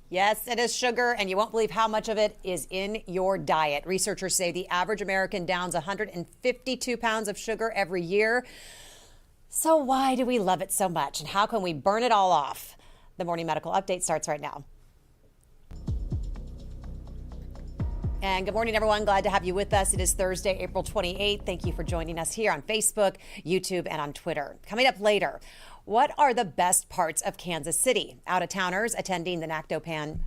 Yes, it is sugar, and you won't believe how much of it is in your diet. Researchers say the average American downs 152 pounds of sugar every year. So why do we love it so much, and how can we burn it all off? The Morning Medical Update starts right now. And good morning, everyone. Glad to have you with us. It is Thursday, April 28th. Thank you for joining us here on Facebook, YouTube, and on Twitter. Coming up later, what are the best parts of Kansas City? Out-of-towners attending the NACDOPAN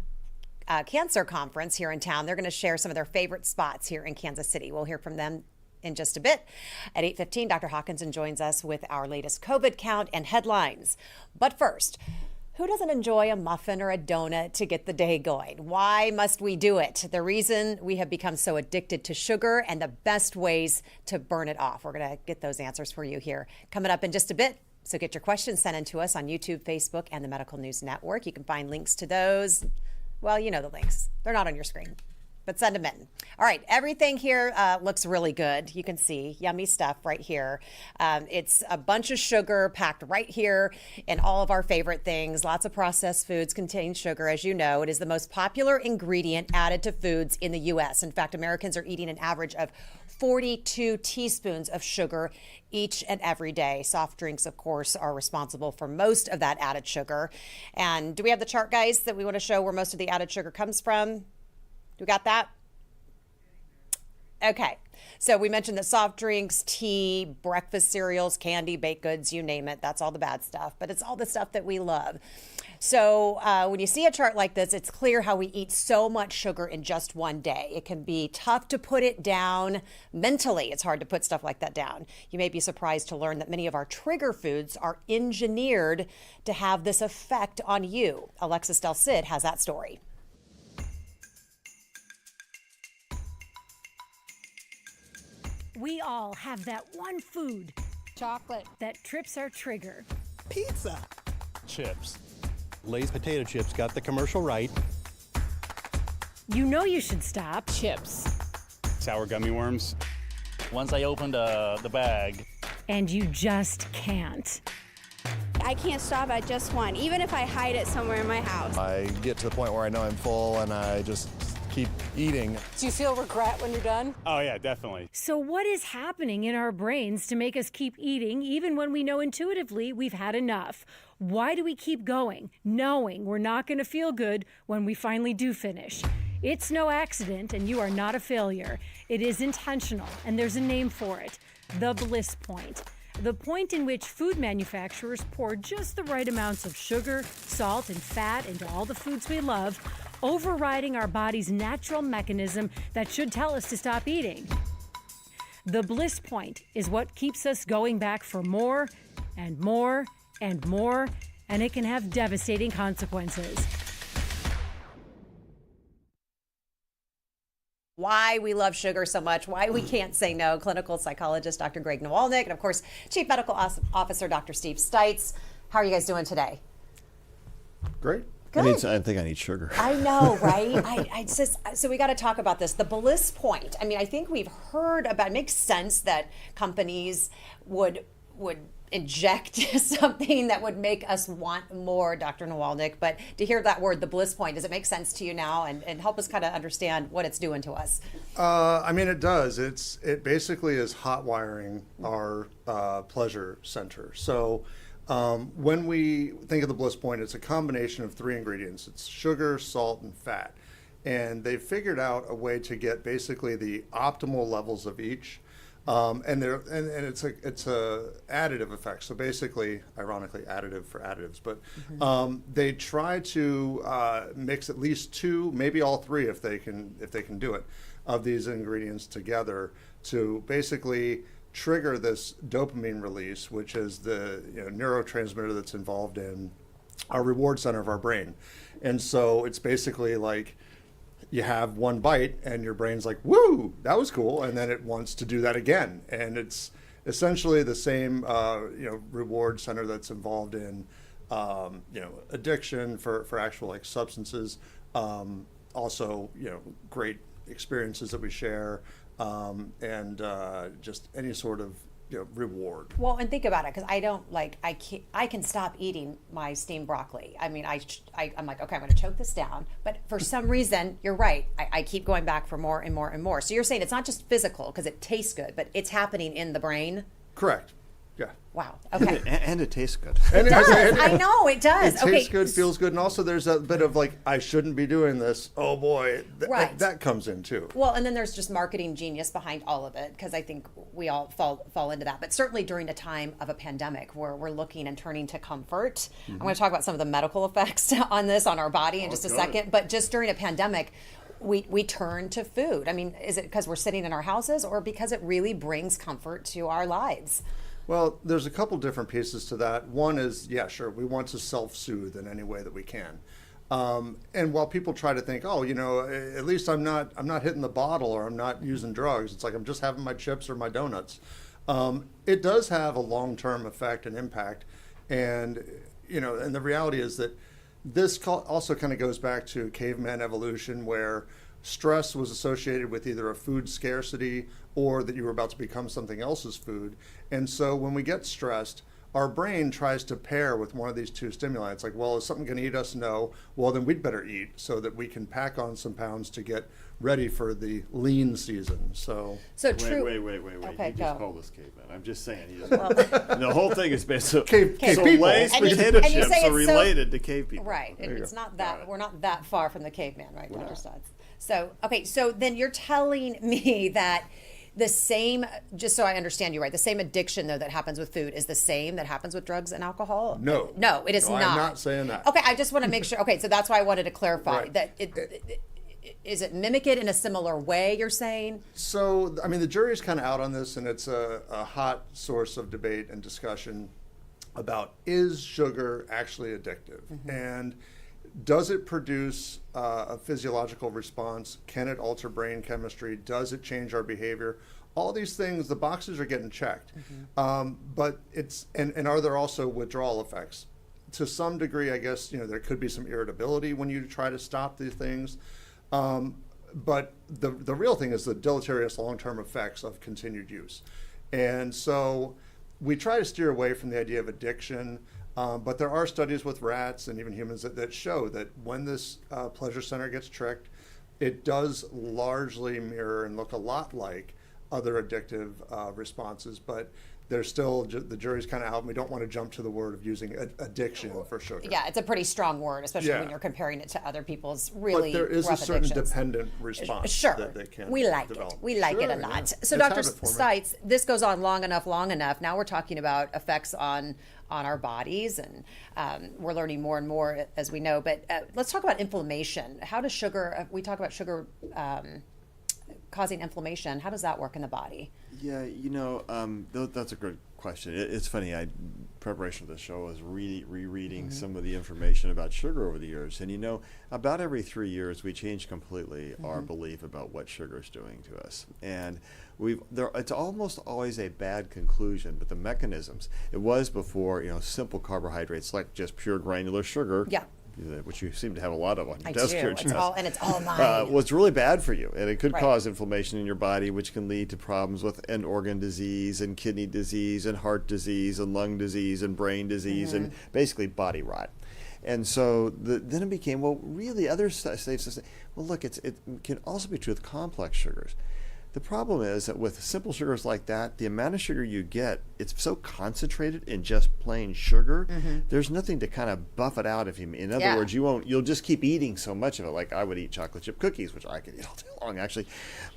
Cancer Conference here in town. They're going to share some of their favorite spots here in Kansas City. We'll hear from them in just a bit. At 8:15, Dr. Hawkinson joins us with our latest COVID count and headlines. But first, who doesn't enjoy a muffin or a donut to get the day going? Why must we do it? The reason we have become so addicted to sugar and the best ways to burn it off. We're going to get those answers for you here coming up in just a bit. So get your questions sent in to us on YouTube, Facebook, and the Medical News Network. You can find links to those. Well, you know the links. They're not on your screen, but send them in. All right, everything here looks really good. You can see yummy stuff right here. It's a bunch of sugar packed right here in all of our favorite things. Lots of processed foods contain sugar, as you know. It is the most popular ingredient added to foods in the U.S. In fact, Americans are eating an average of 42 teaspoons of sugar each and every day. Soft drinks, of course, are responsible for most of that added sugar. And do we have the chart, guys, that we want to show where most of the added sugar comes from? We got that? Okay. So we mentioned that soft drinks, tea, breakfast cereals, candy, baked goods, you name it. That's all the bad stuff, but it's all the stuff that we love. So when you see a chart like this, it's clear how we eat so much sugar in just one day. It can be tough to put it down mentally. It's hard to put stuff like that down. You may be surprised to learn that many of our trigger foods are engineered to have this effect on you. Alexis Del Cid has that story. We all have that one food, chocolate, that trips our trigger. Pizza. Chips. Lay's potato chips got the commercial right. You know you should stop. chips. Sour gummy worms. Once I opened the bag. And you just can't. I can't stop at just one, even if I hide it somewhere in my house. I get to the point where I know I'm full and I just keep eating. Do you feel regret when you're done? Oh yeah, definitely. So what is happening in our brains to make us keep eating even when we know intuitively we've had enough? Why do we keep going, knowing we're not going to feel good when we finally do finish? It's no accident, and you are not a failure. It is intentional, and there's a name for it, the Bliss Point. The point in which food manufacturers pour just the right amounts of sugar, salt, and fat into all the foods we love, overriding our body's natural mechanism that should tell us to stop eating. The Bliss Point is what keeps us going back for more and more and more, and it can have devastating consequences. Why we love sugar so much, why we can't say no. Clinical psychologist Dr. Greg Nawalnik, and of course, Chief Medical Officer Dr. Steve Stites. How are you guys doing today? Great. Good. I think I need sugar. I know, right? I just, so we got to talk about this. The Bliss Point. I mean, I think we've heard about, it makes sense that companies would inject something that would make us want more, Dr. Nawalnik. But to hear that word, the Bliss Point, does it make sense to you now? And help us kind of understand what it's doing to us. I mean, it does. It basically is hot wiring our pleasure center. So when we think of the Bliss Point, it's a combination of three ingredients. It's sugar, salt, and fat. And they've figured out a way to get basically the optimal levels of each. And it's a additive effect. So basically, ironically, additive for additives. But they try to mix at least two, maybe all three, if they can do it, of these ingredients together to basically trigger this dopamine release, which is the neurotransmitter that's involved in our reward center of our brain. And so it's basically like you have one bite and your brain's like, woo, that was cool. And then it wants to do that again. And it's essentially the same, reward center that's involved in, addiction for actual like substances. Also, great experiences that we share, and just any sort of reward. Well, and think about it, because I can stop eating my steamed broccoli. I mean, I'm like, okay, I'm going to choke this down. But for some reason, you're right. I keep going back for more and more and more. So you're saying it's not just physical because it tastes good, but it's happening in the brain? Correct. Yeah. Wow. Okay. And it tastes good. And It does. I know it does. It tastes good, feels good, and also there's a bit of like, I shouldn't be doing this. Oh boy, Right. that comes in too. Well, and then there's just marketing genius behind all of it, because I think we all fall into that. But certainly during a time of a pandemic where we're looking and turning to comfort, I'm going to talk about some of the medical effects on this on our body in just a second. But just during a pandemic, we turn to food. I mean, is it because we're sitting in our houses, or because it really brings comfort to our lives? Well, there's a couple different pieces to that. One is, yeah, sure, we want to self-soothe in any way that we can. And while people try to think, oh, at least I'm not hitting the bottle, or I'm not using drugs, it's like I'm just having my chips or my donuts. It does have a long-term effect and impact. And, and the reality is that this also kind of goes back to caveman evolution, where stress was associated with either a food scarcity or that you were about to become something else's food. And so when we get stressed, our brain tries to pair with one of these two stimuli. It's like, well, is something going to eat us? No. Well, then we'd better eat so that we can pack on some pounds to get ready for the lean season. So true. Wait. Okay, You go. just called us cavemen. I'm just saying. The whole thing is based on Cave so people. Lay's And you potato say chips it's are so- related to cave people. Right. It's not that, we're not that far from the caveman, right, Dr. Stutz? So then you're telling me that the same, just so I understand you right, the same addiction, though, that happens with food is the same that happens with drugs and alcohol? No. No, it is No, not. I'm not saying that. Okay, I just want to make sure. Okay, so that's why I wanted to clarify Right. that is it mimic it in a similar way, you're saying? So, I mean, the jury's kind of out on this, and it's a hot source of debate and discussion about, is sugar actually addictive? And does it produce a physiological response? Can it alter brain chemistry? Does it change our behavior? All these things, the boxes are getting checked. But it's, and are there also withdrawal effects? To some degree, I guess, there could be some irritability when you try to stop these things. But the real thing is the deleterious long-term effects of continued use. And so we try to steer away from the idea of addiction. But there are studies with rats and even humans that show that when this pleasure center gets tricked, it does largely mirror and look a lot like other addictive responses. But there's still, the jury's kind of out, and we don't want to jump to the word of using addiction for sugar. Yeah, it's a pretty strong word, especially Yeah. when you're comparing it to other people's really But there is a rough certain addictions. dependent response Sure, that they can we like develop. it. We like it a Sure, lot. yeah. So, It's Dr. habit forming. Stites, this goes on long enough. Now we're talking about effects on our bodies, and we're learning more and more as we know. But let's talk about inflammation. How does sugar? We talk about sugar causing inflammation. How does that work in the body? Yeah, that's a good question. It's funny. Preparation for the show, I was rereading some of the information about sugar over the years, and about every 3 years we change completely our belief about what sugar is doing to us, and it's almost always a bad conclusion, but the mechanisms. It was before simple carbohydrates like just pure granular sugar. Yeah. Which you seem to have a lot of on your I desk do. here, It's Jess. all mine. Was really bad for you, and it could Right. cause inflammation in your body, which can lead to problems with end organ disease and kidney disease and heart disease and lung disease and brain disease and basically body rot. And so then it became, well, really other studies say, well, look, it can also be true with complex sugars. The problem is that with simple sugars like that, the amount of sugar you get, it's so concentrated in just plain sugar. There's nothing to kind of buff it out. In other words, you'll just keep eating so much of it. Like I would eat chocolate chip cookies, which I could eat all day long, actually.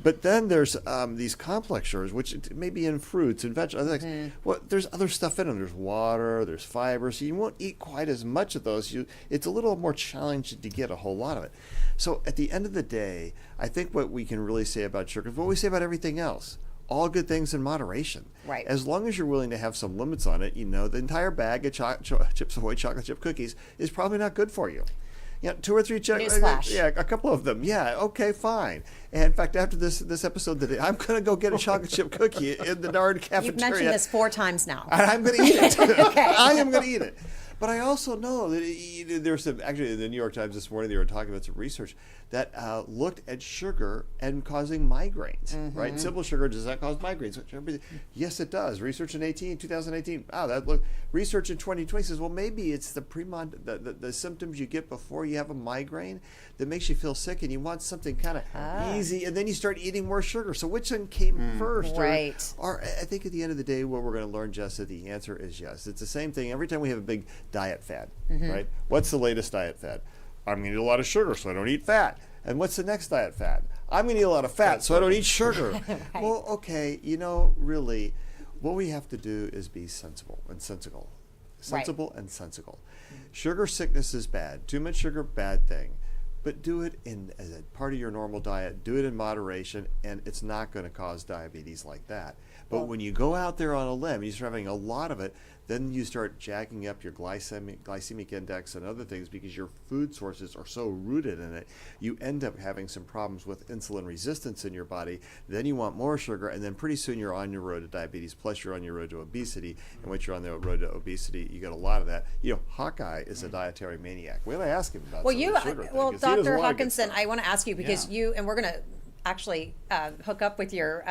But then there's these complex sugars, which may be in fruits and vegetables. Well, there's other stuff in them. There's water, there's fiber, so you won't eat quite as much of those. It's a little more challenging to get a whole lot of it. So at the end of the day, I think what we can really say about sugar is what we say about everything else. All good things in moderation. Right. As long as you're willing to have some limits on it, the entire bag of Chips Ahoy chocolate chip cookies is probably not good for you. 2 or 3 Newsflash. a couple of them. Yeah, okay, fine. And in fact, after this episode today, I'm going to go get a chocolate chip cookie in the darn cafeteria. You've mentioned this 4 times now. I'm going to eat it. Okay. I am going to eat it. But I also know that there's some, actually in the New York Times this morning, they were talking about some research that looked at sugar and causing migraines, right? Simple sugar, does that cause migraines? Yes, it does. Research in 2018. Wow, research in 2020 says, well, maybe it's the symptoms you get before you have a migraine that makes you feel sick, and you want something kind of easy, and then you start eating more sugar. So which one came first? Right. Or I think at the end of the day, what we're going to learn, Jessa, the answer is yes. It's the same thing every time we have a big diet fad, right? What's the latest diet fad? I'm going to eat a lot of sugar, so I don't eat fat. And what's the next diet fad? I'm going to eat a lot of fat, so I don't eat sugar. Right. Well, okay, really, what we have to do is be sensible and sensible. Sensible and sensible. Sugar sickness is bad. Too much sugar, bad thing. But do it as a part of your normal diet. Do it in moderation, and it's not going to cause diabetes like that. But when you go out there on a limb, you start having a lot of it, then you start jacking up your glycemic index and other things because your food sources are so rooted in it. You end up having some problems with insulin resistance in your body. Then you want more sugar, and then pretty soon you're on your road to diabetes, plus you're on your road to obesity. And once you're on the road to obesity, you get a lot of that. Hawkeye is a dietary maniac. We ought to ask him about some of the sugar thing, 'cause he does a Dr. lot of good Hawkinson, stuff. I want to ask you because and we're going to actually hook up with your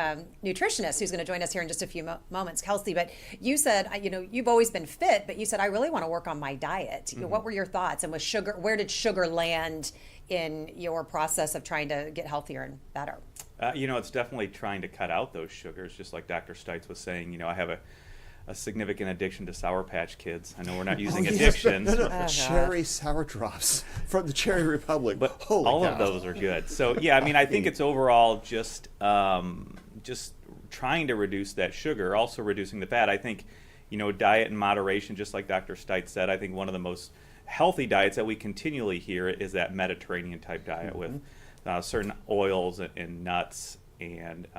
nutritionist who's going to join us here in just a few moments, Kelsey. But you said, you've always been fit, but you said, I really want to work on my diet. What were your thoughts? And with sugar, where did sugar land in your process of trying to get healthier and better? It's definitely trying to cut out those sugars, just like Dr. Stites was saying. I have a significant addiction to Sour Patch Kids. I know we're not using addictions. Cherry sour drops from the Cherry Republic. But Holy all cow. of those are good. So I think it's overall just trying to reduce that sugar, also reducing the fat. I think, diet in moderation, just like Dr. Stites said. I think one of the most healthy diets that we continually hear is that Mediterranean type diet with certain oils and nuts and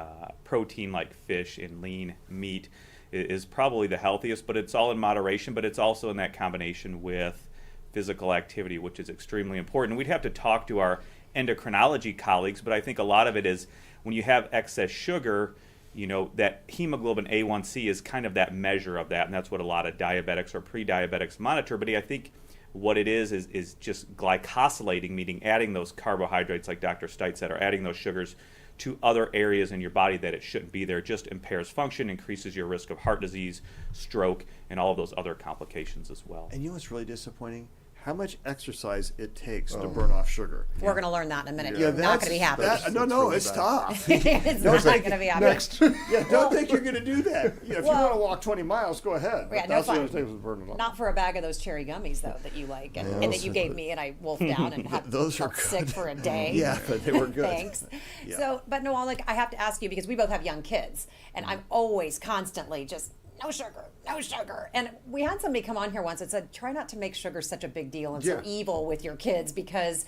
protein like fish and lean meat is probably the healthiest, but it's all in moderation, but it's also in that combination with physical activity, which is extremely important. We'd have to talk to our endocrinology colleagues, but I think a lot of it is when you have excess sugar, that hemoglobin A1C is kind of that measure of that, and that's what a lot of diabetics or pre-diabetics monitor. But I think what it is just glycosylating, meaning adding those carbohydrates, like Dr. Stites said, or adding those sugars to other areas in your body that it shouldn't be there. It just impairs function, increases your risk of heart disease, stroke, and all of those other complications as well. And you know what's really disappointing? How much exercise it takes to burn off sugar. We're going to learn that in a minute. Yeah, You're not going to be happy. It's tough. It's not going to be happy. Next. Don't think you're going to do that. If you want to walk 20 miles, go ahead. Yeah, But no that's what fun. it takes to burn it off. Not for a bag of those cherry gummies, though, that you like and that you gave me and I wolfed down and had Those are felt sick good. for a day. Yeah, but they were good. Thanks. Yeah. So, but Noel, I have to ask you because we both have young kids and I'm always constantly just no sugar, no sugar. And we had somebody come on here once and said, try not to make sugar such a big deal and so evil with your kids because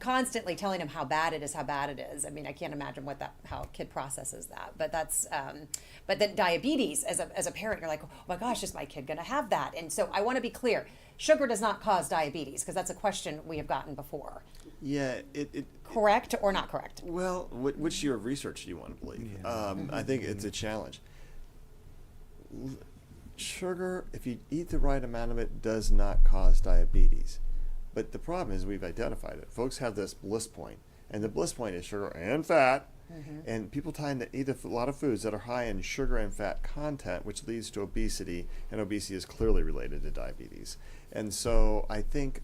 constantly telling them how bad it is. I mean, I can't imagine how a kid processes that. But that's, but then diabetes as a parent, you're like, oh my gosh, is my kid going to have that? And so I want to be clear, sugar does not cause diabetes because that's a question we have gotten before. Yeah, Correct or not correct? Well, which year of research do you want to believe? I think it's a challenge. Sugar, if you eat the right amount of it, does not cause diabetes. But the problem is we've identified it. Folks have this bliss point, and the bliss point is sugar and fat. And people tend to eat a lot of foods that are high in sugar and fat content, which leads to obesity, and obesity is clearly related to diabetes. And so I think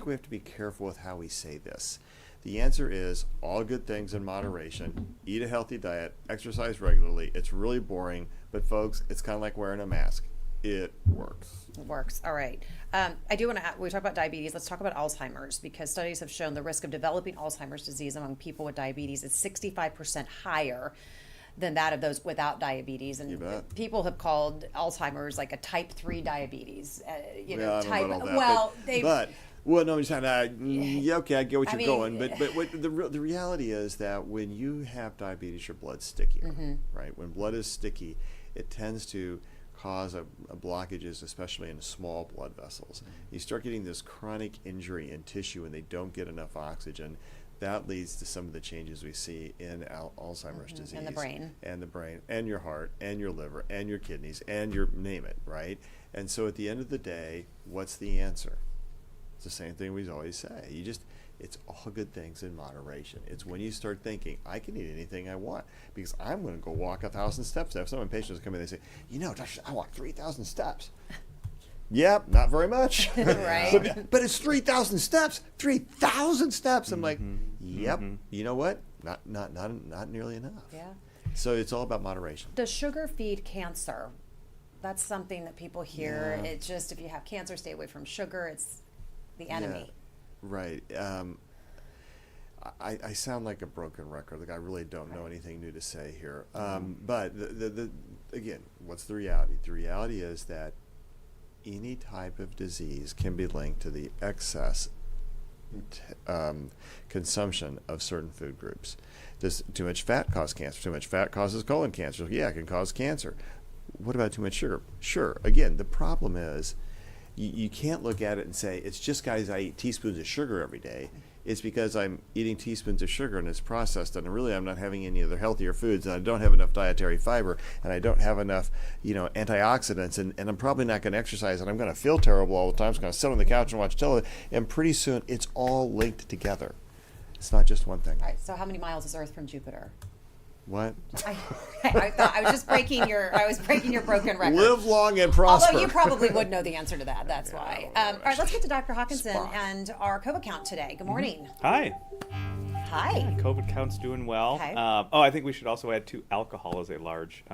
we have to be careful with how we say this. The answer is all good things in moderation. Eat a healthy diet, exercise regularly. It's really boring, but folks, it's kind of like wearing a mask. It works. It works. All right. I do want to, we talk about diabetes. Let's talk about Alzheimer's because studies have shown the risk of developing Alzheimer's disease among people with diabetes is 65% higher than that of those without diabetes. And people have called Alzheimer's like a type 3 diabetes. I don't know about all that, Well, no, I'm saying, okay, I get what you're going, but the reality is that when you have diabetes, your blood's stickier, right? When blood is sticky, it tends to cause blockages, especially in small blood vessels. You start getting this chronic injury in tissue and they don't get enough oxygen. that leads to some of the changes we see in Alzheimer's disease. And the brain. And the brain, and your heart, and your liver, and your kidneys, and your name it, right? And so at the end of the day, what's the answer? It's the same thing we always say. It's all good things in moderation. It's when you start thinking, I can eat anything I want because I'm going to go walk 1,000 steps. I have some of my patients come in and they say, Doctor, I walk 3,000 steps. Yep, not very much. Right. but it's 3,000 steps. 3,000 steps. I'm like, yep. You know what? Not nearly enough. Yeah. So it's all about moderation. Does sugar feed cancer? That's something that people hear. Yeah. It's just if you have cancer, stay away from sugar. It's the enemy. Yeah. Right. I sound like a broken record. Like I really don't know anything new to say here. But again, what's the reality? The reality is that any type of disease can be linked to the excess consumption of certain food groups. Does too much fat cause cancer? Too much fat causes colon cancer. Yeah, it can cause cancer. What about too much sugar? Sure. Again, the problem is you can't look at it and say, it's just guys I eat teaspoons of sugar every day. It's because I'm eating teaspoons of sugar and it's processed, and really I'm not having any other healthier foods, and I don't have enough dietary fiber, and I don't have enough, antioxidants, and I'm probably not going to exercise, and I'm going to feel terrible all the time. I'm going to sit on the couch and watch television, and pretty soon it's all linked together. It's not just one thing. All right. So how many miles is Earth from Jupiter? What? I thought I was just breaking your broken record. Live long and prosper. Although you probably would know the answer to that. That's why. All right, let's get to Dr. Hawkinson Spock. and our COVID count today. Good morning. Hi. Hi. COVID count's doing well. Okay. I think we should also add too, alcohol is a large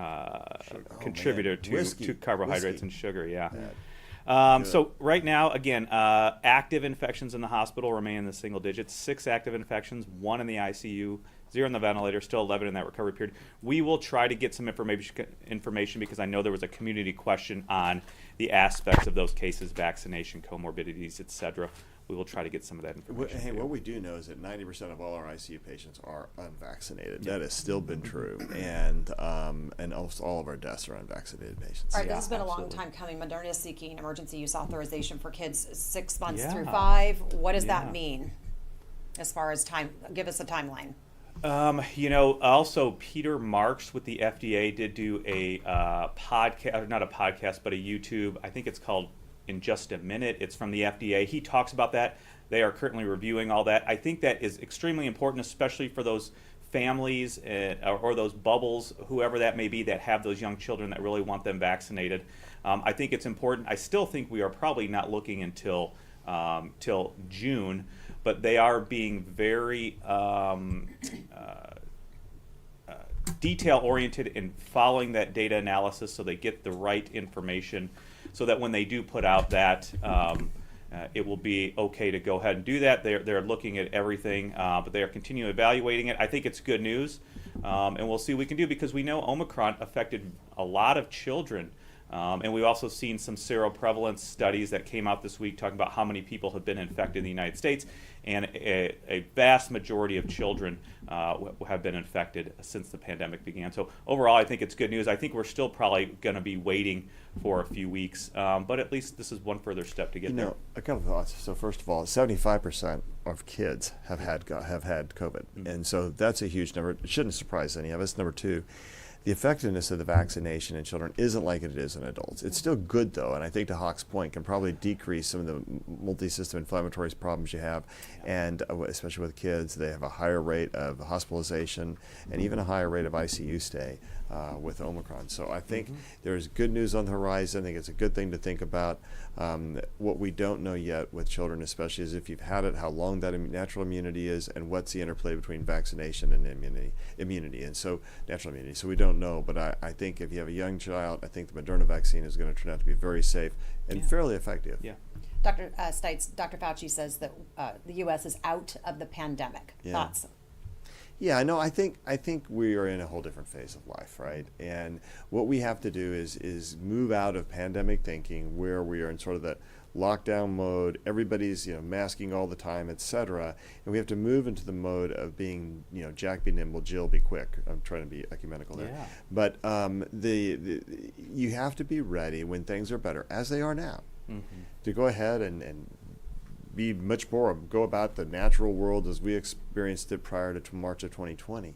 contributor to carbohydrates Whiskey. and sugar. Yeah. Good. So right now, again, active infections in the hospital remain in the single digits. 6 active infections, 1 in the ICU, 0 in the ventilator, still 11 in that recovery period. We will try to get some information because I know there was a community question on the aspects of those cases, vaccination, comorbidities, et cetera. We will try to get some of that information. Hey, what we do know is that 90% of all our ICU patients are unvaccinated. That has still been true, and almost all of our deaths are unvaccinated patients. All right, this has been a long time coming. Moderna is seeking emergency use authorization for kids 6 months Yeah. through 5. What does that Yeah. mean as far as time? Give us a timeline. Also Peter Marks with the FDA did do a podcast, not a podcast, but a YouTube. I think it's called In Just a Minute. It's from the FDA. He talks about that. They are currently reviewing all that. I think that is extremely important, especially for those families or those bubbles, whoever that may be, that have those young children that really want them vaccinated. I think it's important. I still think we are probably not looking until till June, but they are being very detail-oriented in following that data analysis so they get the right information so that when they do put out that, it will be okay to go ahead and do that. They're looking at everything, but they are continuing evaluating it. I think it's good news, and we'll see what we can do because we know Omicron affected a lot of children. And we've also seen some seroprevalence studies that came out this week talking about how many people have been infected in the United States, and a vast majority of children have been infected since the pandemic began. So overall, I think it's good news. I think we're still probably going to be waiting for a few weeks, but at least this is one further step to get there. A couple of thoughts. So first of all, 75% of kids have had COVID, and so that's a huge number. It shouldn't surprise any of us. Number two, the effectiveness of the vaccination in children isn't like it is in adults. It's still good, though, and I think to Hawk's point, can probably decrease some of the multi-system inflammatory problems you have, and especially with kids, they have a higher rate of hospitalization and even a higher rate of ICU stay with Omicron. So I think there's good news on the horizon. I think it's a good thing to think about. What we don't know yet with children, especially, is if you've had it, how long that natural immunity is, and what's the interplay between vaccination and immunity, and so natural immunity. So we don't know, but I think if you have a young child, I think the Moderna vaccine is going to turn out to be very safe and fairly effective. Yeah. Dr. Stites, Dr. Fauci says that the U.S. is out of the pandemic. Yeah. Thoughts? Yeah, no, I think we are in a whole different phase of life, right? And what we have to do is move out of pandemic thinking, where we are in sort of that lockdown mode. Everybody's masking all the time, etc. And we have to move into the mode of being Jack be nimble, Jill be quick. I'm trying to be ecumenical there, but you have to be ready when things are better, as they are now, to go ahead and be much more, go about the natural world as we experienced it prior to March of 2020.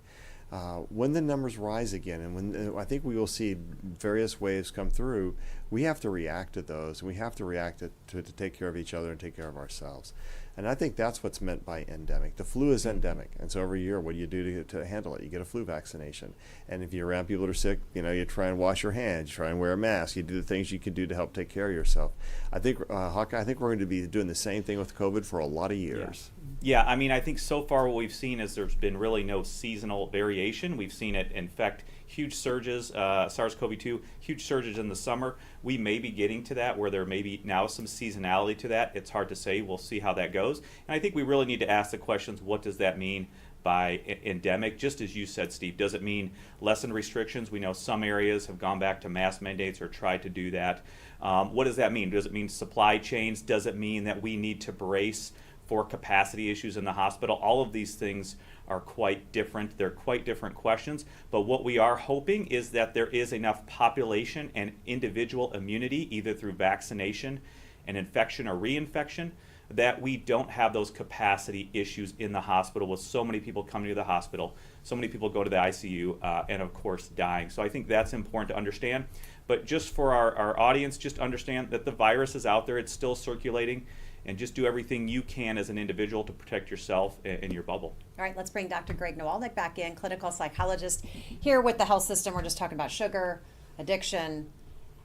When the numbers rise again, and when I think we will see various waves come through, we have to react to those, and we have to react to take care of each other and take care of ourselves. And I think that's what's meant by endemic. The flu is endemic, and so every year, what do you do to handle it? You get a flu vaccination, and if you're around people that are sick, you try and wash your hands, you try and wear a mask, you do the things you can do to help take care of yourself. I think, Hawkeye, I think we're going to be doing the same thing with COVID for a lot of years. Yeah, I mean, I think so far what we've seen is there's been really no seasonal variation. We've seen it infect huge surges, SARS-CoV-2, huge surges in the summer. We may be getting to that where there may be now some seasonality to that. It's hard to say. We'll see how that goes. And I think we really need to ask the questions, what does that mean by endemic? Just as you said, Steve, does it mean lessened restrictions? We know some areas have gone back to mask mandates or tried to do that. What does that mean? Does it mean supply chains? Does it mean that we need to brace for capacity issues in the hospital? All of these things are quite different. They're quite different questions. But what we are hoping is that there is enough population and individual immunity, either through vaccination and infection or reinfection, that we don't have those capacity issues in the hospital with so many people coming to the hospital, so many people go to the ICU, and of course dying. So I think that's important to understand. But just for our audience, just understand that the virus is out there, it's still circulating, and just do everything you can as an individual to protect yourself and your bubble. All right, let's bring Dr. Greg Nowalnik back in, clinical psychologist here with the health system. We're just talking about sugar, addiction,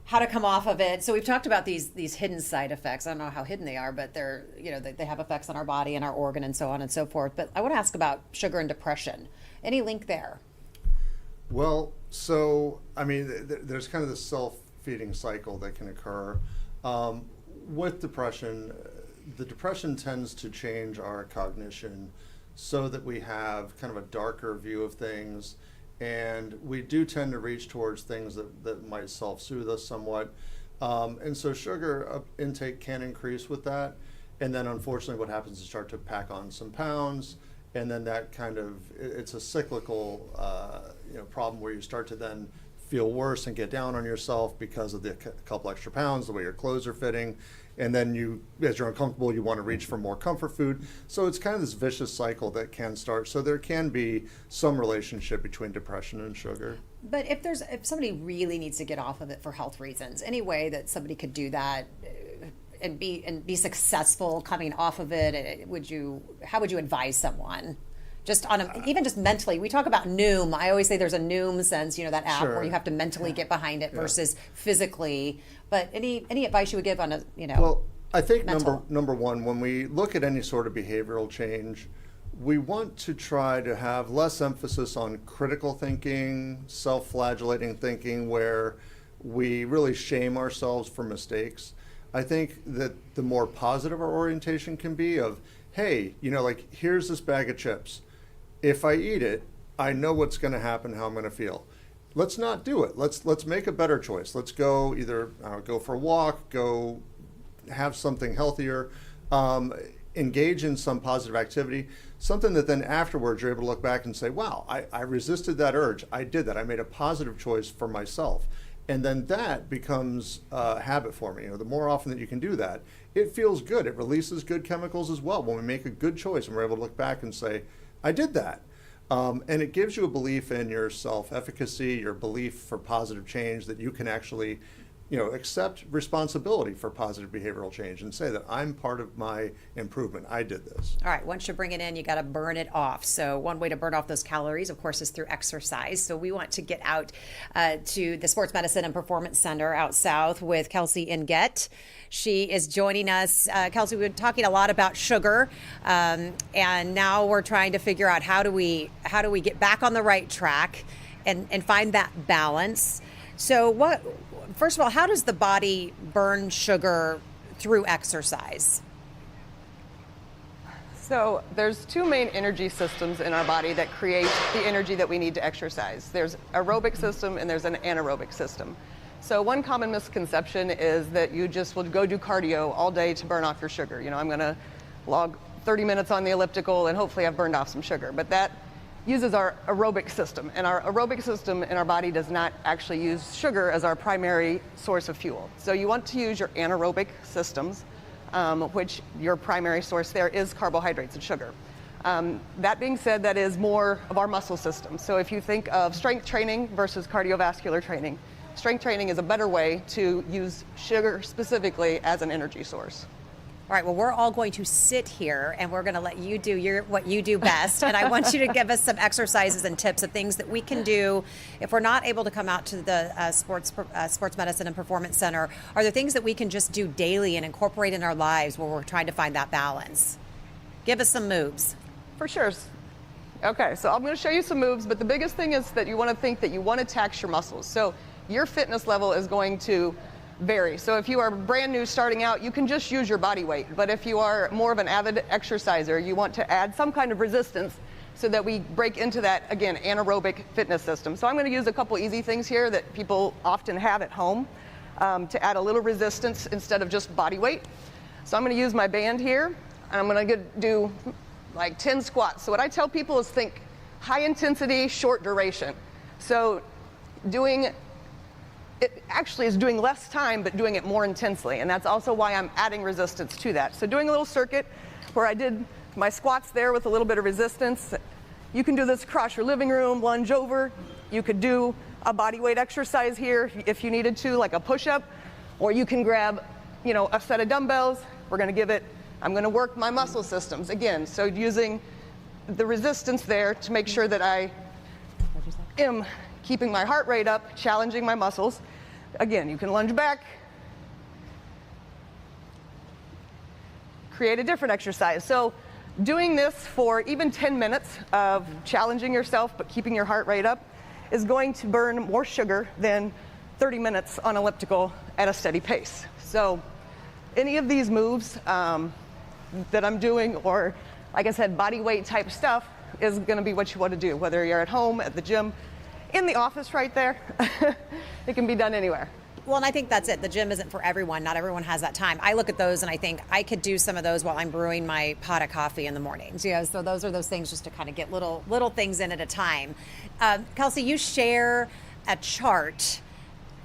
how to come off of it. So we've talked about these hidden side effects. I don't know how hidden they are, but they're, they have effects on our body and our organ and so on and so forth. But I want to ask about sugar and depression. Any link there? Well, so, I mean, there's kind of this self-feeding cycle that can occur. With depression, the depression tends to change our cognition so that we have kind of a darker view of things, and we do tend to reach towards things that might self-soothe us somewhat. And so sugar intake can increase with that, and then unfortunately what happens is start to pack on some pounds, and then that kind of, it's a cyclical problem where you start to then feel worse and get down on yourself because of the couple extra pounds, the way your clothes are fitting, and then you, as you're uncomfortable, you want to reach for more comfort food. So it's kind of this vicious cycle that can start. So there can be some relationship between depression and sugar. But if somebody really needs to get off of it for health reasons, any way that somebody could do that and be successful coming off of it, how would you advise someone? Just even just mentally, we talk about Noom. I always say there's a Noom sense, that app where you have to mentally get behind it versus physically. But any advice you would give on a, Well, I think mental? number one, when we look at any sort of behavioral change, we want to try to have less emphasis on critical thinking, self-flagellating thinking, where we really shame ourselves for mistakes. I think that the more positive our orientation can be of, hey, here's this bag of chips. If I eat it, I know what's going to happen, how I'm going to feel. Let's not do it. Let's make a better choice. Let's go either go for a walk, go have something healthier, engage in some positive activity, something that then afterwards you're able to look back and say, wow, I resisted that urge. I did that. I made a positive choice for myself. And then that becomes a habit for me. The more often that you can do that, it feels good. It releases good chemicals as well. When we make a good choice and we're able to look back and say, I did that. And it gives you a belief in your self-efficacy, your belief for positive change, that you can actually, accept responsibility for positive behavioral change and say that I'm part of my improvement. I did this. All right, once you bring it in, you got to burn it off. So one way to burn off those calories, of course, is through exercise. So we want to get out to the Sports Medicine and Performance Center out south with Kelsey Ingett. She is joining us. Kelsey, we've been talking a lot about sugar, and now we're trying to figure out how do we get back on the right track and find that balance. So first of all, how does the body burn sugar through exercise? So there's two main energy systems in our body that create the energy that we need to exercise. There's aerobic system and there's an anaerobic system. So one common misconception is that you just will go do cardio all day to burn off your sugar. I'm going to log 30 minutes on the elliptical and hopefully I've burned off some sugar. But that uses our aerobic system, and our aerobic system in our body does not actually use sugar as our primary source of fuel. So you want to use your anaerobic systems, which your primary source there is carbohydrates and sugar. That being said, that is more of our muscle system. So if you think of strength training versus cardiovascular training, strength training is a better way to use sugar specifically as an energy source. All right, well, we're all going to sit here and we're going to let you do what you do best. And I want you to give us some exercises and tips of things that we can do if we're not able to come out to the sports medicine and performance center. Are there things that we can just do daily and incorporate in our lives where we're trying to find that balance? Give us some moves. For sure. Okay, so I'm going to show you some moves, but the biggest thing is that you want to think that you want to tax your muscles. So your fitness level is going to vary. So if you are brand new starting out, you can just use your body weight. But if you are more of an avid exerciser, you want to add some kind of resistance so that we break into that, again, anaerobic fitness system. So I'm going to use a couple easy things here that people often have at home to add a little resistance instead of just body weight. So I'm going to use my band here, and I'm going to do like 10 squats. So what I tell people is think high intensity, short duration. So it actually is doing less time, but doing it more intensely. And that's also why I'm adding resistance to that. So doing a little circuit where I did my squats there with a little bit of resistance. You can do this across your living room, lunge over. You could do a body weight exercise here if you needed to, like a push-up, or you can grab, a set of dumbbells. I'm gonna work my muscle systems again. So using the resistance there to make sure that I am keeping my heart rate up, challenging my muscles. Again, you can lunge back, create a different exercise. So doing this for even 10 minutes of challenging yourself but keeping your heart rate up is going to burn more sugar than 30 minutes on elliptical at a steady pace. So any of these moves that I'm doing, or like I said, body weight type stuff, is going to be what you want to do, whether you're at home, at the gym, in the office right there. It can be done anywhere. Well, and I think that's it. The gym isn't for everyone. Not everyone has that time. I look at those and I think I could do some of those while I'm brewing my pot of coffee in the mornings. So those are those things just to kind of get little things in at a time. Kelsey, you share a chart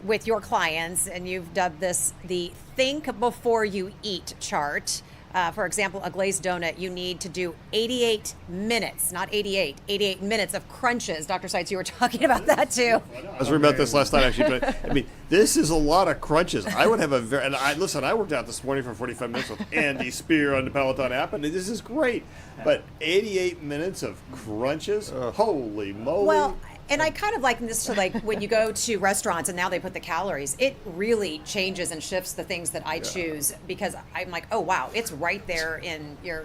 with your clients, and you've dubbed this the Think Before You Eat chart. For example, a glazed donut, you need to do 88 minutes, not 88 minutes of crunches. Dr. Seitz, you were talking about that too. I was reading about this last night, actually. But, this is a lot of crunches. I would have I worked out this morning for 45 minutes with Andy Spear on the Peloton app, and this is great. But 88 minutes of crunches? Holy moly. Well, and I kind of liken this to like when you go to restaurants and now they put the calories. It really changes and shifts the things that I choose, because I'm like, oh wow, it's right there in your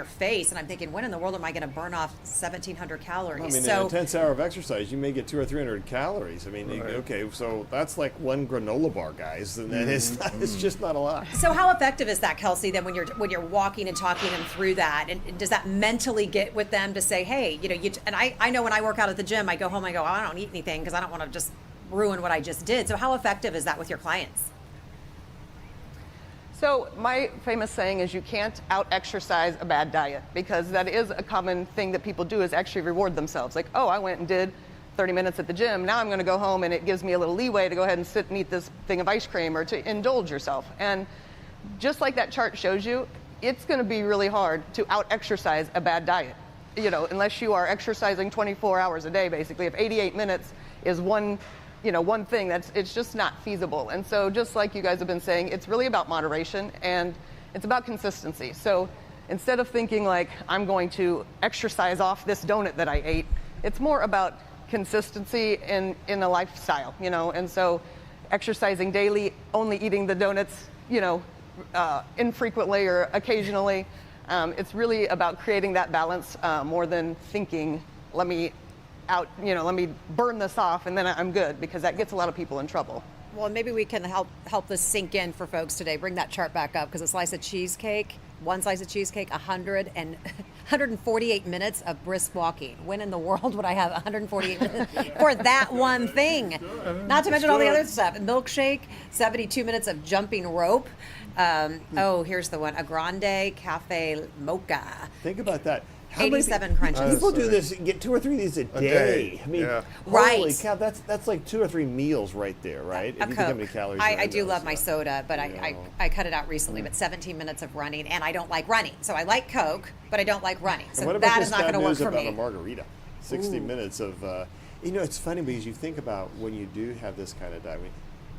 face, and I'm thinking, when in the world am I going to burn off 1,700 calories? In a intense hour of exercise, you may get 200 or 300 calories. Okay, so that's like one granola bar, guys, and it's just not a lot. So how effective is that, Kelsey? Then when you're walking and talking them through that, and does that mentally get with them to say, hey, and I know when I work out at the gym, I go home, I go, oh, I don't eat anything because I don't want to just ruin what I just did. So how effective is that with your clients? So my famous saying is you can't out-exercise a bad diet, because that is a common thing that people do, is actually reward themselves. Like, oh, I went and did 30 minutes at the gym. Now I'm going to go home and it gives me a little leeway to go ahead and sit and eat this thing of ice cream, or to indulge yourself. And just like that chart shows you, it's going to be really hard to out-exercise a bad diet. Unless you are exercising 24 hours a day, basically. If 88 minutes is one thing, it's just not feasible. And so just like you guys have been saying, it's really about moderation and it's about consistency. So instead of thinking like, I'm going to exercise off this donut that I ate, it's more about consistency in a lifestyle, and so exercising daily, only eating the donuts, infrequently or occasionally. It's really about creating that balance more than thinking, let me burn this off and then I'm good, because that gets a lot of people in trouble. Well, maybe we can help this sink in for folks today. Bring that chart back up, because one slice of cheesecake, 148 minutes of brisk walking. When in the world would I have 148 minutes for that one thing? Not to mention all the other stuff. Milkshake, 72 minutes of jumping rope. Here's the one, a grande cafe mocha. Think about that. How many 87 crunches. People do this, get 2 or 3 of these a day. I mean, Yeah. holy Right. cow, that's like 2 or 3 meals right there, right? A If you think how Coke. many calories I are in do those. love my soda, but I cut it out recently. But 17 minutes of running, and I don't like running. So I like Coke, but I don't like running. So And what about that this is not bad going to work news for about me. a margarita? 60 minutes of, it's funny because you think about when you do have this kind of diet,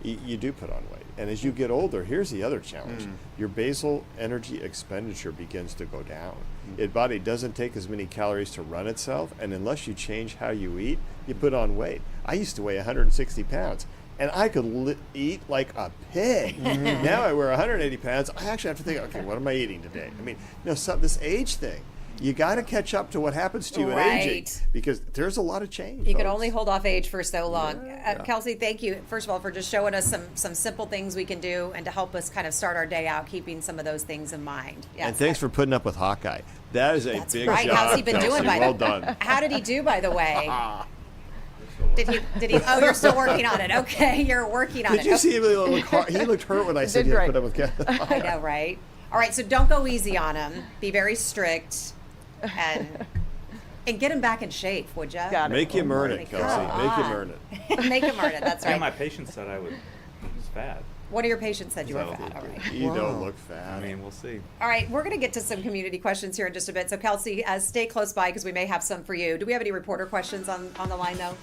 you do put on weight. And as you get older, here's the other challenge. Your basal energy expenditure begins to go down. Your body doesn't take as many calories to run itself, and unless you change how you eat, you put on weight. I used to weigh 160 pounds. And I could eat like a pig. Now I weigh 180 pounds. I actually have to think, okay, what am I eating today? I mean, this age thing, you got to catch up to what happens to you in aging, Right. because there's a lot of change. You can folks. only hold off age for so long. Kelsey, thank you, first of all, for just showing us some simple things we can do and to help us kind of start our day out, keeping some of those things in mind. Yes. And thanks for putting up with Hawkeye. That is a That's big right. job. How's he been Kelsey. doing, by Well the done. How did he do, by the way? Did he? Oh, you're still working on it. Okay, you're working on it. Did you see him look hurt? He looked hurt when I said did you had great. put up with Kevin. I know, right? All right, so don't go easy on him. Be very strict, and get him back in shape, would you? Got it. Make him earn it, Come Kelsey. Make him on. earn it. Make him earn it. That's Yeah, right. my patient said I was fat. One of your patients said you were So- fat. All right. You don't look fat. I mean, we'll see. All right, we're going to get to some community questions here in just a bit. So, Kelsey, stay close by because we may have some for you. Do we have any reporter questions on the line, though?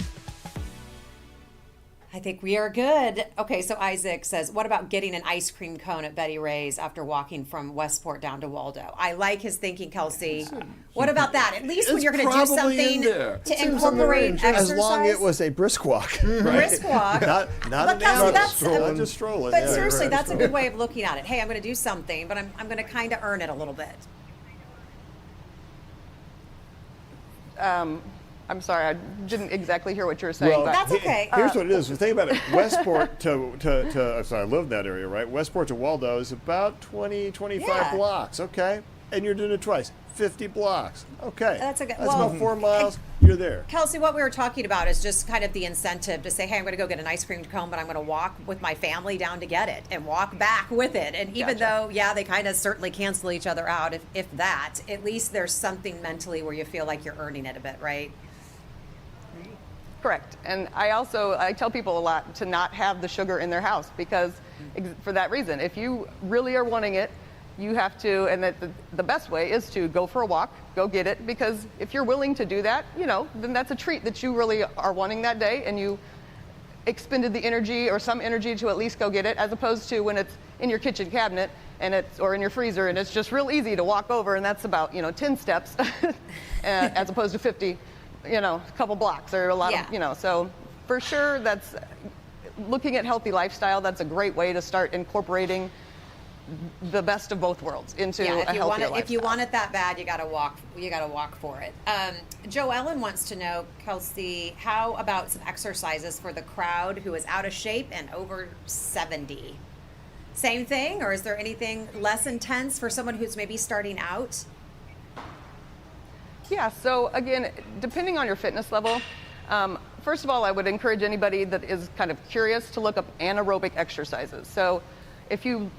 I think we are good. Okay, so Isaac says, what about getting an ice cream cone at Betty Ray's after walking from Westport down to Waldo? I like his thinking, Kelsey. What about that? At least when It's you're going to do probably in something there. to It's in some incorporate range. exercise. As long as it was a brisk walk. Right? Brisk walk. Not But an Kelsey, hour that's- stroll, not just strolling. But yeah, seriously, right. that's a good way of looking at it. Hey, I'm going to do something, but I'm going to kind of earn it a little bit. I'm sorry, I didn't exactly hear what you were saying. Well, but That's okay. Here's what it is. Think about it. Westport to so I live in that area, right? Westport to Waldo is about 20, 25 Yeah. blocks. Okay. And you're doing it twice. 50 blocks. Okay. That's a good- That's well, about 4 miles. You're there. Kelsey, what we were talking about is just kind of the incentive to say, hey, I'm going to go get an ice cream cone, but I'm going to walk with my family down to get it and walk back with it. And even though, yeah, they kind of certainly cancel each other out, if that, at least there's something mentally where you feel like you're earning it a bit, right? Correct. And I tell people a lot to not have the sugar in their house because for that reason, if you really are wanting it, you have to, and that the best way is to go for a walk, go get it, because if you're willing to do that, then that's a treat that you really are wanting that day, and you expended the energy or some energy to at least go get it, as opposed to when it's in your kitchen cabinet or in your freezer, and it's just real easy to walk over, and that's about 10 steps, as opposed to 50, a couple blocks or a lot of, so for sure, that's looking at healthy lifestyle. That's a great way to start incorporating the best of both worlds into a healthier lifestyle. If you want it that bad, you got to walk. You got to walk for it. Joe Ellen wants to know, Kelsey, how about some exercises for the crowd who is out of shape and over 70? Same thing, or is there anything less intense for someone who's maybe starting out? Yeah, so again, depending on your fitness level, first of all, I would encourage anybody that is kind of curious to look up anaerobic exercises. So if you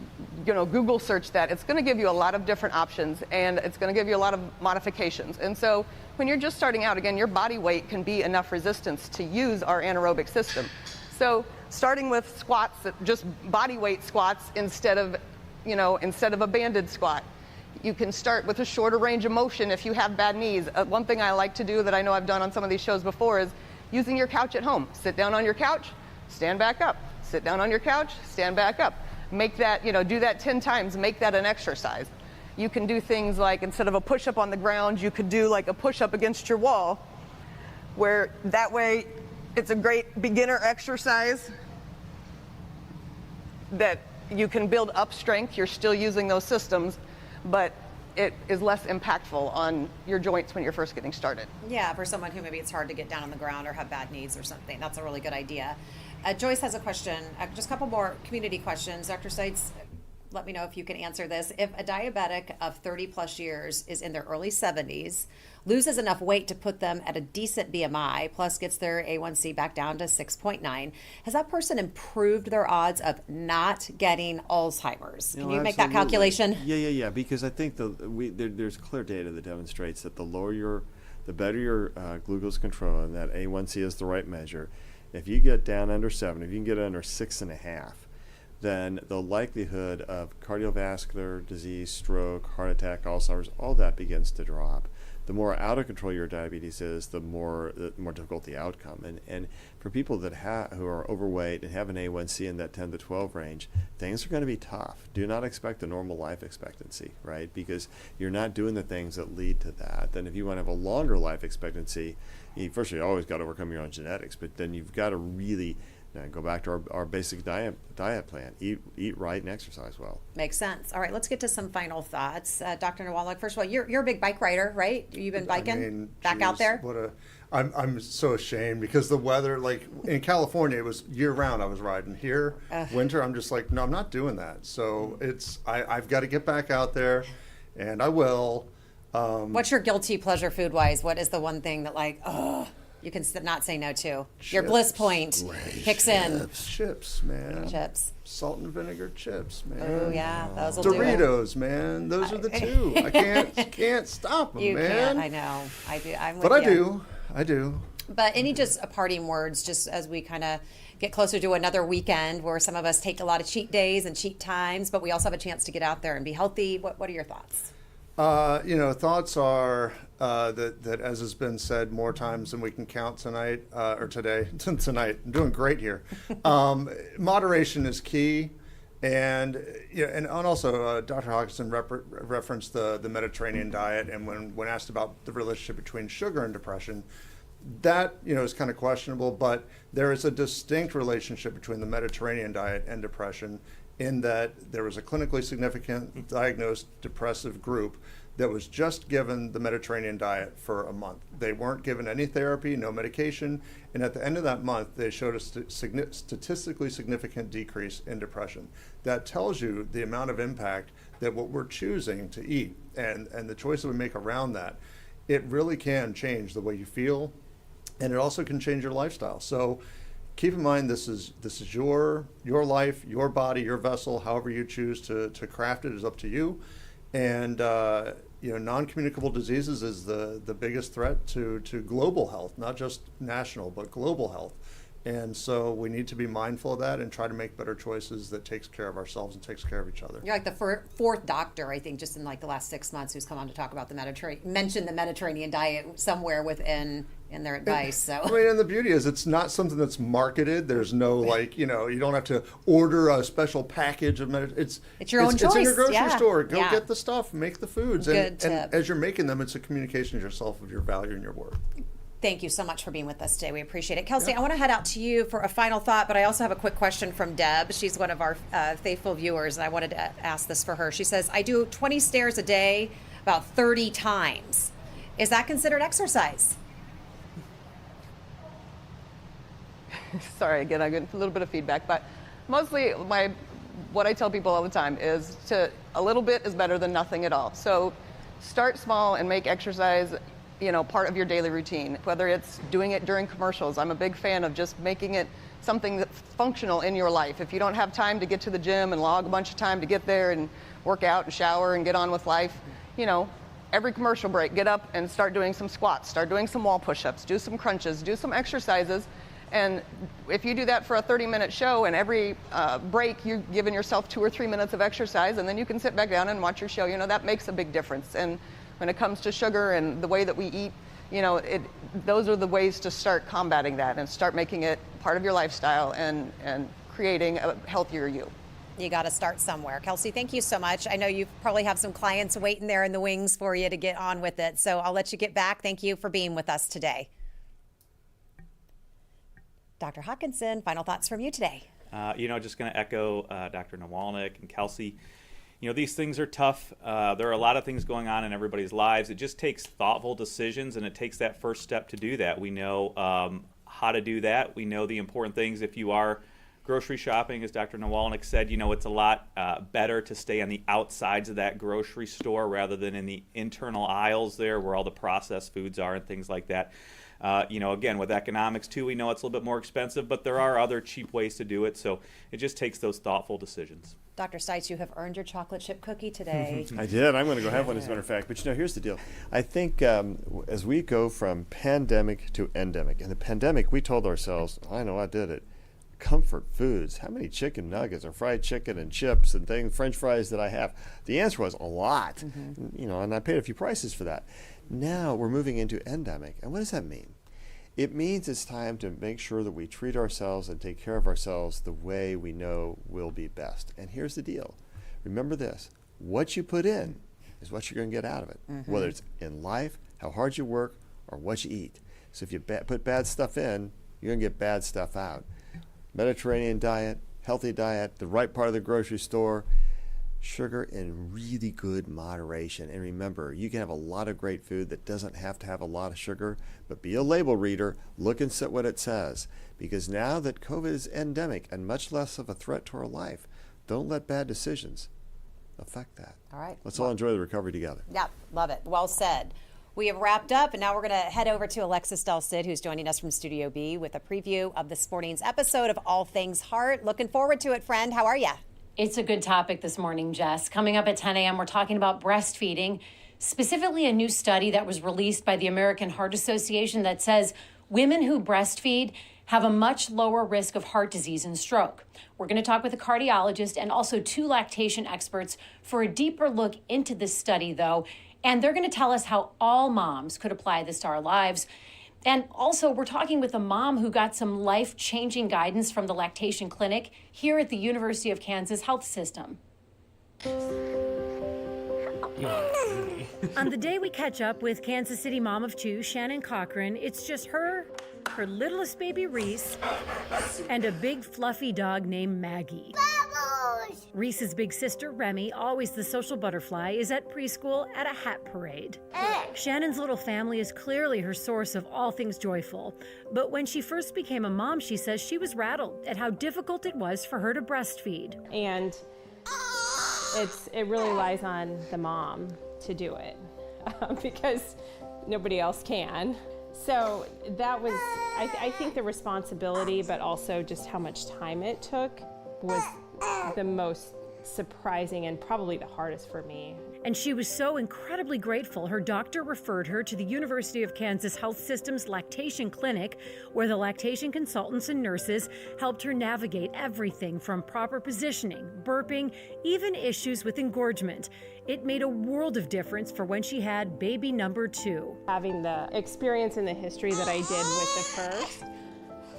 Google search that, it's going to give you a lot of different options, and it's going to give you a lot of modifications. And so when you're just starting out, again, your body weight can be enough resistance to use our anaerobic system. So starting with squats, just body weight squats instead of a banded squat. You can start with a shorter range of motion if you have bad knees. One thing I like to do that I know I've done on some of these shows before is using your couch at home. Sit down on your couch, stand back up. Sit down on your couch, stand back up. Make that, do that 10 times, make that an exercise. You can do things like, instead of a push-up on the ground, you could do like a push-up against your wall, where that way it's a great beginner exercise that you can build up strength. You're still using those systems, but it is less impactful on your joints when you're first getting started. Yeah, for someone who maybe it's hard to get down on the ground or have bad knees or something. That's a really good idea. Joyce has a question, just a couple more community questions. Dr. Seitz, let me know if you can answer this. If a diabetic of 30 plus years is in their early 70s, loses enough weight to put them at a decent BMI, plus gets their A1C back down to 6.9, has that person improved their odds of not getting Alzheimer's? Can you make that calculation? Yeah. Because I think there's clear data that demonstrates that the better your glucose control, and that A1C is the right measure. If you get down under 7, if you can get under 6.5, then the likelihood of cardiovascular disease, stroke, heart attack, Alzheimer's, all that begins to drop. The more out of control your diabetes is, the more difficult the outcome. And for people that who are overweight and have an A1C in that 10 to 12 range, things are going to be tough. Do not expect a normal life expectancy, right? Because you're not doing the things that lead to that. Then if you want to have a longer life expectancy, first you always got to overcome your own genetics, but then you've got to really go back to our basic diet plan. Eat right and exercise well. Makes sense. All right, let's get to some final thoughts. Dr. Nawalek, first of all, you're a big bike rider, right? You've been biking back out there? I'm so ashamed because the weather, like in California, it was year round I was riding. Here, winter, I'm just like, no, I'm not doing that. So I've got to get back out there, and I will. What's your guilty pleasure food-wise? What is the one thing that you can not say no to? Your Bliss Point kicks in. Chips, man. Chips. Salt and vinegar chips, man. Oh, yeah. Those will Doritos, man. Those are the two. I can't stop them, you man. Can't. I know. I do. I'm with but you. I do. But any just parting words, just as we kind of get closer to another weekend where some of us take a lot of cheat days and cheat times, but we also have a chance to get out there and be healthy. What are your thoughts? Thoughts are that, as has been said more times than we can count tonight, or today, tonight. I'm doing great here. Moderation is key. And also Dr. Hawkinson referenced the Mediterranean diet, and when asked about the relationship between sugar and depression, that is kind of questionable, but there is a distinct relationship between the Mediterranean diet and depression, in that there was a clinically significant diagnosed depressive group that was just given the Mediterranean diet for a month. They weren't given any therapy, no medication, and at the end of that month, they showed a statistically significant decrease in depression. That tells you the amount of impact that what we're choosing to eat and the choices we make around that, it really can change the way you feel, and it also can change your lifestyle. So keep in mind, this is your life, your body, your vessel. However you choose to craft it is up to you. And non-communicable diseases is the biggest threat to global health, not just national, but global health. And so we need to be mindful of that and try to make better choices that takes care of ourselves and takes care of each other. You're like the fourth doctor, I think, just in the last 6 months who's come on to talk about mention the Mediterranean diet somewhere within their advice. So and the beauty is it's not something that's marketed. There's no you don't have to order a special package of it's your own choice. It's in your grocery store. Go get the stuff, make the foods. Good tip. And as you're making them, it's a communication of yourself, of your value and your worth. Thank you so much for being with us today. We appreciate it. Kelsey, I want to head out to you for a final thought, but I also have a quick question from Deb. She's one of our faithful viewers, and I wanted to ask this for her. She says, I do 20 stairs a day about 30 times. Is that considered exercise? Sorry, again, I get a little bit of feedback, but mostly what I tell people all the time is a little bit is better than nothing at all. So start small and make exercise part of your daily routine, whether it's doing it during commercials. I'm a big fan of just making it something that's functional in your life. If you don't have time to get to the gym and log a bunch of time to get there and work out and shower and get on with life, every commercial break, get up and start doing some squats, start doing some wall push-ups, do some crunches, do some exercises. And if you do that for a 30-minute show, and every break you're giving yourself 2 or 3 minutes of exercise, and then you can sit back down and watch your show, that makes a big difference. And when it comes to sugar and the way that we eat, those are the ways to start combating that and start making it part of your lifestyle and creating a healthier you. You got to start somewhere. Kelsey, thank you so much. I know you probably have some clients waiting there in the wings for you to get on with it, so I'll let you get back. Thank you for being with us today. Dr. Hawkinson, final thoughts from you today. Just going to echo Dr. Nawalek and Kelsey. These things are tough. There are a lot of things going on in everybody's lives. It just takes thoughtful decisions, and it takes that first step to do that. We know how to do that. We know the important things if you are grocery shopping, as Dr. Nawalnik said, it's a lot better to stay on the outsides of that grocery store rather than in the internal aisles there where all the processed foods are and things like that. Again, with economics too, we know it's a little bit more expensive, but there are other cheap ways to do it. So it just takes those thoughtful decisions. Dr. Stites, you have earned your chocolate chip cookie today. I did. I'm going to go have one, as a matter of fact. But here's the deal. I think as we go from pandemic to endemic, in the pandemic, we told ourselves, I know I did it, comfort foods. How many chicken nuggets or fried chicken and chips and things, French fries that I have? The answer was a lot. And I paid a few prices for that. Now we're moving into endemic. And what does that mean? It means it's time to make sure that we treat ourselves and take care of ourselves the way we know will be best. And here's the deal. Remember this. What you put in is what you're going to get out of it, whether it's in life, how hard you work, or what you eat. So if you put bad stuff in, you're going to get bad stuff out. Mediterranean diet, healthy diet, the right part of the grocery store, sugar in really good moderation. And remember, you can have a lot of great food that doesn't have to have a lot of sugar, but be a label reader, look and see what it says. Because now that COVID is endemic and much less of a threat to our life, don't let bad decisions affect that. All right. Let's all enjoy the recovery together. Yeah, love it. Well said. We have wrapped up, and now we're going to head over to Alexis Del Cid, who's joining us from Studio B with a preview of this morning's episode of All Things Heart. Looking forward to it, friend. How are you? It's a good topic this morning, Jess. Coming up at 10 a.m., we're talking about breastfeeding, specifically a new study that was released by the American Heart Association that says women who breastfeed have a much lower risk of heart disease and stroke. We're going to talk with a cardiologist and also 2 lactation experts for a deeper look into this study, though, and they're going to tell us how all moms could apply this to our lives. And also, we're talking with a mom who got some life-changing guidance from the lactation clinic here at the University of Kansas Health System. On the day we catch up with Kansas City mom of 2, Shannon Cochran, it's just her littlest baby Reese, and a big fluffy dog named Maggie. Bubbles! Reese's big sister, Remy, always the social butterfly, is at preschool at a hat parade. Shannon's little family is clearly her source of all things joyful. But when she first became a mom, she says she was rattled at how difficult it was for her to breastfeed. And it really lies on the mom to do it because nobody else can. So that was, I think the responsibility, but also just how much time it took was the most surprising and probably the hardest for me. And she was so incredibly grateful her doctor referred her to the University of Kansas Health System's lactation clinic, where the lactation consultants and nurses helped her navigate everything from proper positioning, burping, even issues with engorgement. It made a world of difference for when she had baby number 2. Having the experience and the history that I did with the first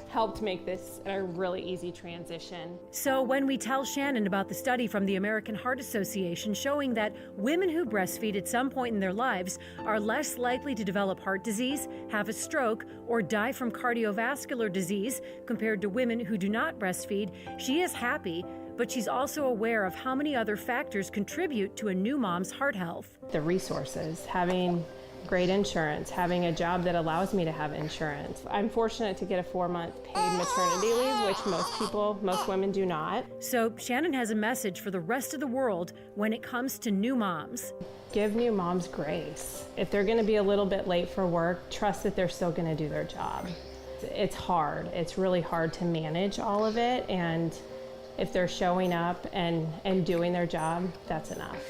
helped make this a really easy transition. So when we tell Shannon about the study from the American Heart Association showing that women who breastfeed at some point in their lives are less likely to develop heart disease, have a stroke, or die from cardiovascular disease compared to women who do not breastfeed, she is happy, but she's also aware of how many other factors contribute to a new mom's heart health. The resources, having great insurance, having a job that allows me to have insurance. I'm fortunate to get a 4-month paid maternity leave, which most women do not. So Shannon has a message for the rest of the world when it comes to new moms. Give new moms grace. If they're going to be a little bit late for work, trust that they're still going to do their job. It's hard. It's really hard to manage all of it, and if they're showing up and doing their job, that's enough.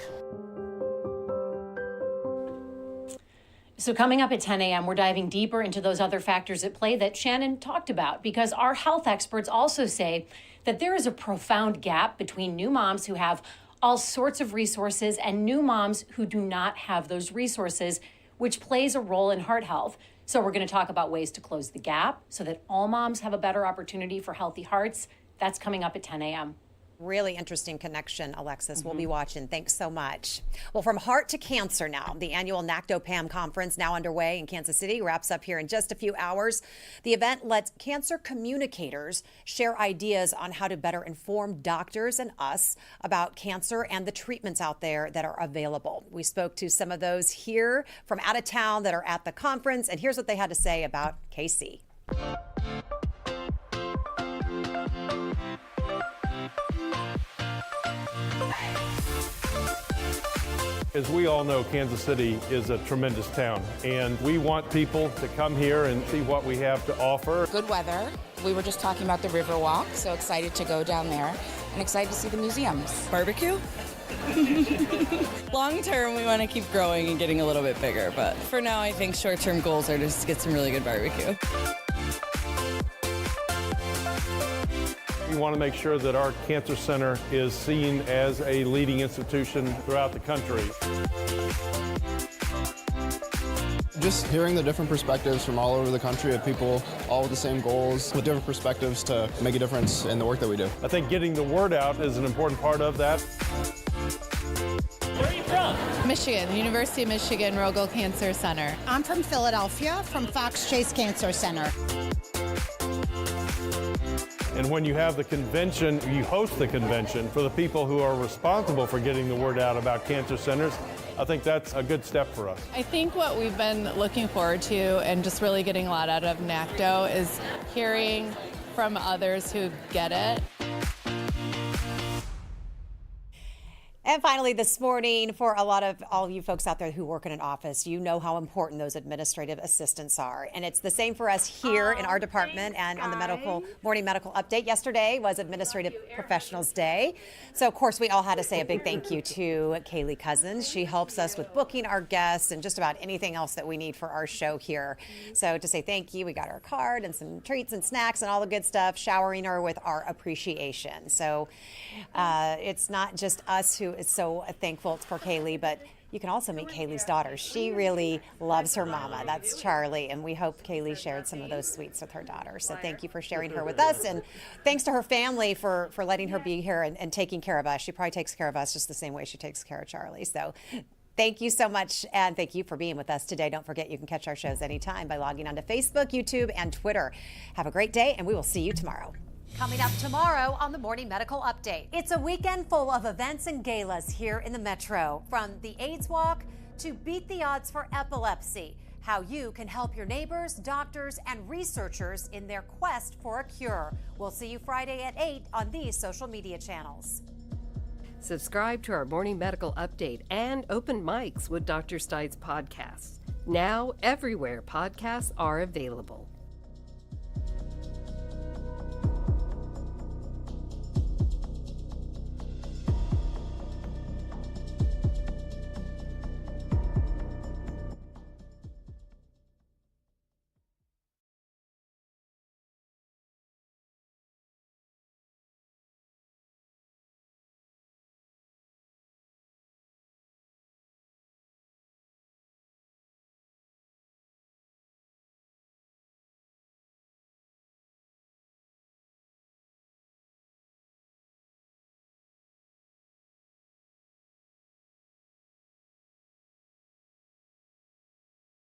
So coming up at 10 a.m., we're diving deeper into those other factors at play that Shannon talked about, because our health experts also say that there is a profound gap between new moms who have all sorts of resources and new moms who do not have those resources, which plays a role in heart health. So we're going to talk about ways to close the gap so that all moms have a better opportunity for healthy hearts. That's coming up at 10 a.m. Really interesting connection, Alexis. We'll be watching. Thanks so much. Well, from heart to cancer now. The annual NACDOPAM conference now underway in Kansas City wraps up here in just a few hours. The event lets cancer communicators share ideas on how to better inform doctors and us about cancer and the treatments out there that are available. We spoke to some of those here from out of town that are at the conference, and here's what they had to say about KC. As we all know, Kansas City is a tremendous town, and we want people to come here and see what we have to offer. Good weather. We were just talking about the river walk, so excited to go down there and excited to see the museums. Barbecue? Long term, we want to keep growing and getting a little bit bigger, but for now, I think short-term goals are just to get some really good barbecue. We want to make sure that our cancer center is seen as a leading institution throughout the country. Just hearing the different perspectives from all over the country of people all with the same goals, with different perspectives to make a difference in the work that we do. I think getting the word out is an important part of that. Where are you from? Michigan, University of Michigan Rogel Cancer Center. I'm from Philadelphia, from Fox Chase Cancer Center. And when you have the convention, you host the convention for the people who are responsible for getting the word out about cancer centers, I think that's a good step for us. I think what we've been looking forward to and just really getting a lot out of NACDO is hearing from others who get it. And finally, this morning, for all of you folks out there who work in an office, you know how important those administrative assistants are. And it's the same for us here in our department and on the morning medical update. Yesterday was Administrative Professionals Day. So, of course, we all had to say a big thank you to Kaylee Cousins. She helps us with booking our guests and just about anything else that we need for our show here. So to say thank you, we got her a card and some treats and snacks and all the good stuff, showering her with our appreciation. So it's not just us who is so thankful for Kaylee, but you can also meet Kaylee's daughter. She really loves her mama. That's Charlie, and we hope Kaylee shared some of those sweets with her daughter. So thank you for sharing her with us, and thanks to her family for letting her be here and taking care of us. She probably takes care of us just the same way she takes care of Charlie. So thank you so much, and thank you for being with us today. Don't forget, you can catch our shows anytime by logging onto Facebook, YouTube, and Twitter. Have a great day, and we will see you tomorrow. Coming up tomorrow on the Morning Medical Update. It's a weekend full of events and galas here in the Metro. From the AIDS Walk to Beat the Odds for Epilepsy. How you can help your neighbors, doctors, and researchers in their quest for a cure. We'll see you Friday at 8 on these social media channels. Subscribe to our Morning Medical Update and Open Mics with Dr. Stites podcasts. Now everywhere podcasts are available.